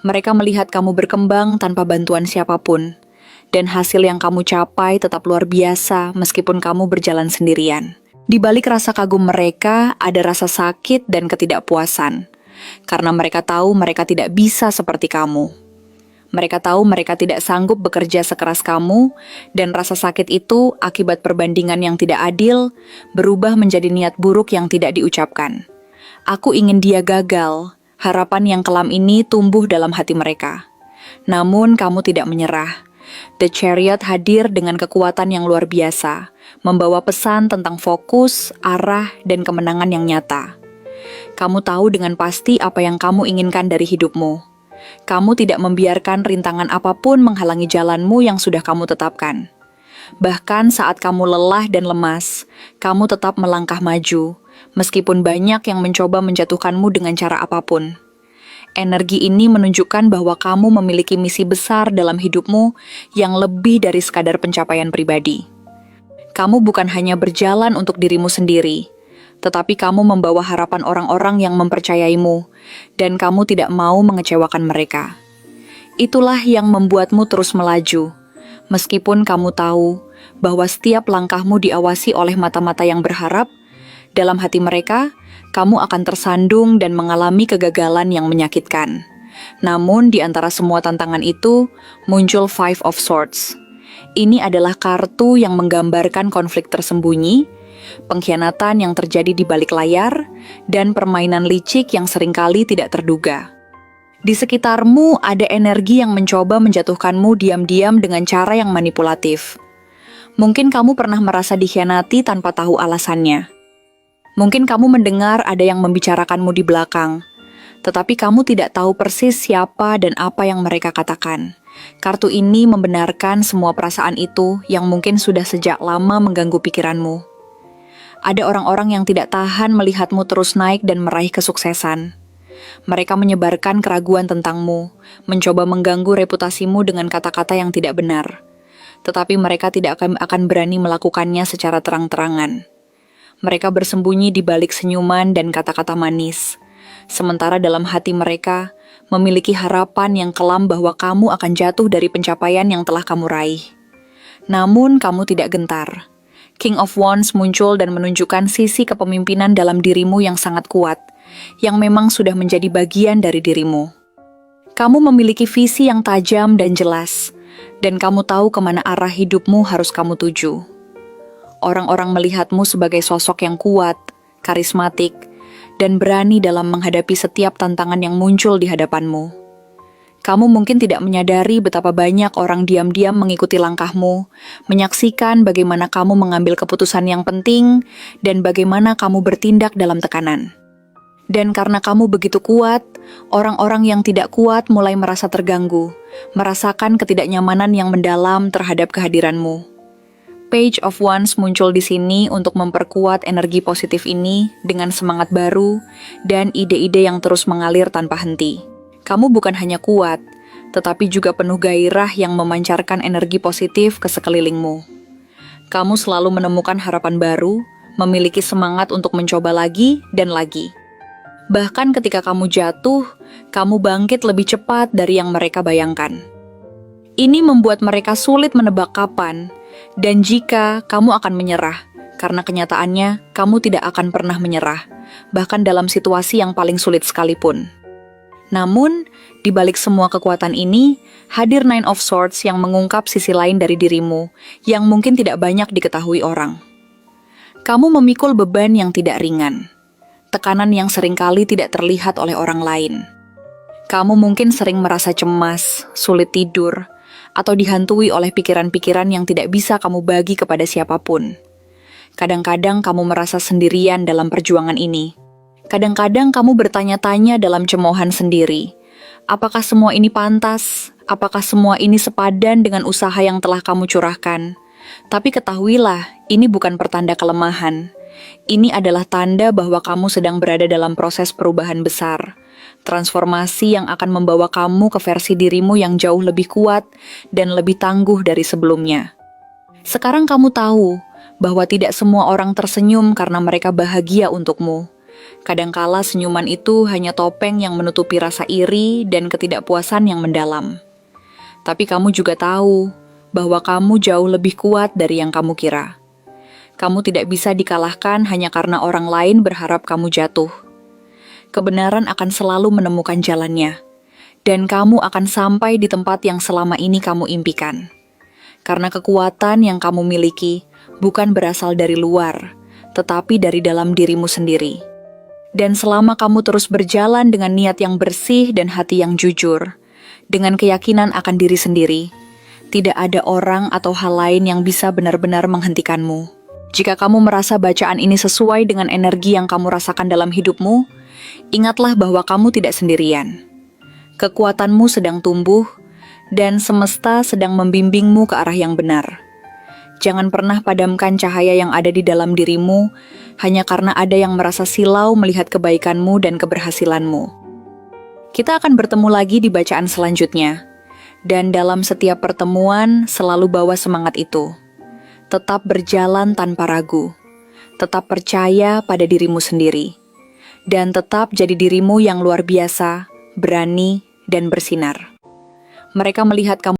Mereka melihat kamu berkembang tanpa bantuan siapapun, dan hasil yang kamu capai tetap luar biasa meskipun kamu berjalan sendirian. Di balik rasa kagum mereka, ada rasa sakit dan ketidakpuasan, karena mereka tahu mereka tidak bisa seperti kamu. Mereka tahu mereka tidak sanggup bekerja sekeras kamu, dan rasa sakit itu akibat perbandingan yang tidak adil berubah menjadi niat buruk yang tidak diucapkan. Aku ingin dia gagal. Harapan yang kelam ini tumbuh dalam hati mereka. Namun kamu tidak menyerah. The Chariot hadir dengan kekuatan yang luar biasa, membawa pesan tentang fokus, arah, dan kemenangan yang nyata. Kamu tahu dengan pasti apa yang kamu inginkan dari hidupmu. Kamu tidak membiarkan rintangan apapun menghalangi jalanmu yang sudah kamu tetapkan. Bahkan saat kamu lelah dan lemas, kamu tetap melangkah maju, meskipun banyak yang mencoba menjatuhkanmu dengan cara apapun. Energi ini menunjukkan bahwa kamu memiliki misi besar dalam hidupmu yang lebih dari sekadar pencapaian pribadi. Kamu bukan hanya berjalan untuk dirimu sendiri, tetapi kamu membawa harapan orang-orang yang mempercayaimu, dan kamu tidak mau mengecewakan mereka. Itulah yang membuatmu terus melaju, meskipun kamu tahu bahwa setiap langkahmu diawasi oleh mata-mata yang berharap. Dalam hati mereka, kamu akan tersandung dan mengalami kegagalan yang menyakitkan. Namun di antara semua tantangan itu, muncul Five of Swords. Ini adalah kartu yang menggambarkan konflik tersembunyi, pengkhianatan yang terjadi di balik layar, dan permainan licik yang seringkali tidak terduga. Di sekitarmu ada energi yang mencoba menjatuhkanmu diam-diam dengan cara yang manipulatif. Mungkin kamu pernah merasa dikhianati tanpa tahu alasannya. Mungkin kamu mendengar ada yang membicarakanmu di belakang, tetapi kamu tidak tahu persis siapa dan apa yang mereka katakan. Kartu ini membenarkan semua perasaan itu yang mungkin sudah sejak lama mengganggu pikiranmu. Ada orang-orang yang tidak tahan melihatmu terus naik dan meraih kesuksesan. Mereka menyebarkan keraguan tentangmu, mencoba mengganggu reputasimu dengan kata-kata yang tidak benar. Tetapi mereka tidak akan berani melakukannya secara terang-terangan. Mereka bersembunyi di balik senyuman dan kata-kata manis. Sementara dalam hati mereka memiliki harapan yang kelam bahwa kamu akan jatuh dari pencapaian yang telah kamu raih. Namun kamu tidak gentar. King of Wands muncul dan menunjukkan sisi kepemimpinan dalam dirimu yang sangat kuat, yang memang sudah menjadi bagian dari dirimu. Kamu memiliki visi yang tajam dan jelas, dan kamu tahu kemana arah hidupmu harus kamu tuju. Orang-orang melihatmu sebagai sosok yang kuat, karismatik, dan berani dalam menghadapi setiap tantangan yang muncul di hadapanmu. Kamu mungkin tidak menyadari betapa banyak orang diam-diam mengikuti langkahmu, menyaksikan bagaimana kamu mengambil keputusan yang penting, dan bagaimana kamu bertindak dalam tekanan. Dan karena kamu begitu kuat, orang-orang yang tidak kuat mulai merasa terganggu, merasakan ketidaknyamanan yang mendalam terhadap kehadiranmu. Page of Wands muncul di sini untuk memperkuat energi positif ini dengan semangat baru dan ide-ide yang terus mengalir tanpa henti. Kamu bukan hanya kuat, tetapi juga penuh gairah yang memancarkan energi positif ke sekelilingmu. Kamu selalu menemukan harapan baru, memiliki semangat untuk mencoba lagi dan lagi. Bahkan ketika kamu jatuh, kamu bangkit lebih cepat dari yang mereka bayangkan. Ini membuat mereka sulit menebak kapan, dan jika kamu akan menyerah, karena kenyataannya kamu tidak akan pernah menyerah, bahkan dalam situasi yang paling sulit sekalipun. Namun, di balik semua kekuatan ini, hadir Nine of Swords yang mengungkap sisi lain dari dirimu, yang mungkin tidak banyak diketahui orang. Kamu memikul beban yang tidak ringan, tekanan yang seringkali tidak terlihat oleh orang lain. Kamu mungkin sering merasa cemas, sulit tidur, atau dihantui oleh pikiran-pikiran yang tidak bisa kamu bagi kepada siapapun. Kadang-kadang kamu merasa sendirian dalam perjuangan ini. Kadang-kadang kamu bertanya-tanya dalam cemoohan sendiri, apakah semua ini pantas? Apakah semua ini sepadan dengan usaha yang telah kamu curahkan? Tapi ketahuilah, ini bukan pertanda kelemahan. Ini adalah tanda bahwa kamu sedang berada dalam proses perubahan besar. Transformasi yang akan membawa kamu ke versi dirimu yang jauh lebih kuat dan lebih tangguh dari sebelumnya. Sekarang kamu tahu bahwa tidak semua orang tersenyum karena mereka bahagia untukmu. Kadangkala senyuman itu hanya topeng yang menutupi rasa iri dan ketidakpuasan yang mendalam. Tapi kamu juga tahu bahwa kamu jauh lebih kuat dari yang kamu kira. Kamu tidak bisa dikalahkan hanya karena orang lain berharap kamu jatuh. Kebenaran akan selalu menemukan jalannya, dan kamu akan sampai di tempat yang selama ini kamu impikan. Karena kekuatan yang kamu miliki bukan berasal dari luar, tetapi dari dalam dirimu sendiri. Dan selama kamu terus berjalan dengan niat yang bersih dan hati yang jujur, dengan keyakinan akan diri sendiri, tidak ada orang atau hal lain yang bisa benar-benar menghentikanmu. Jika kamu merasa bacaan ini sesuai dengan energi yang kamu rasakan dalam hidupmu, ingatlah bahwa kamu tidak sendirian. Kekuatanmu sedang tumbuh, dan semesta sedang membimbingmu ke arah yang benar. Jangan pernah padamkan cahaya yang ada di dalam dirimu, hanya karena ada yang merasa silau melihat kebaikanmu dan keberhasilanmu. Kita akan bertemu lagi di bacaan selanjutnya, dan dalam setiap pertemuan selalu bawa semangat itu. Tetap berjalan tanpa ragu, tetap percaya pada dirimu sendiri, dan tetap jadi dirimu yang luar biasa, berani, dan bersinar. Mereka melihat kamu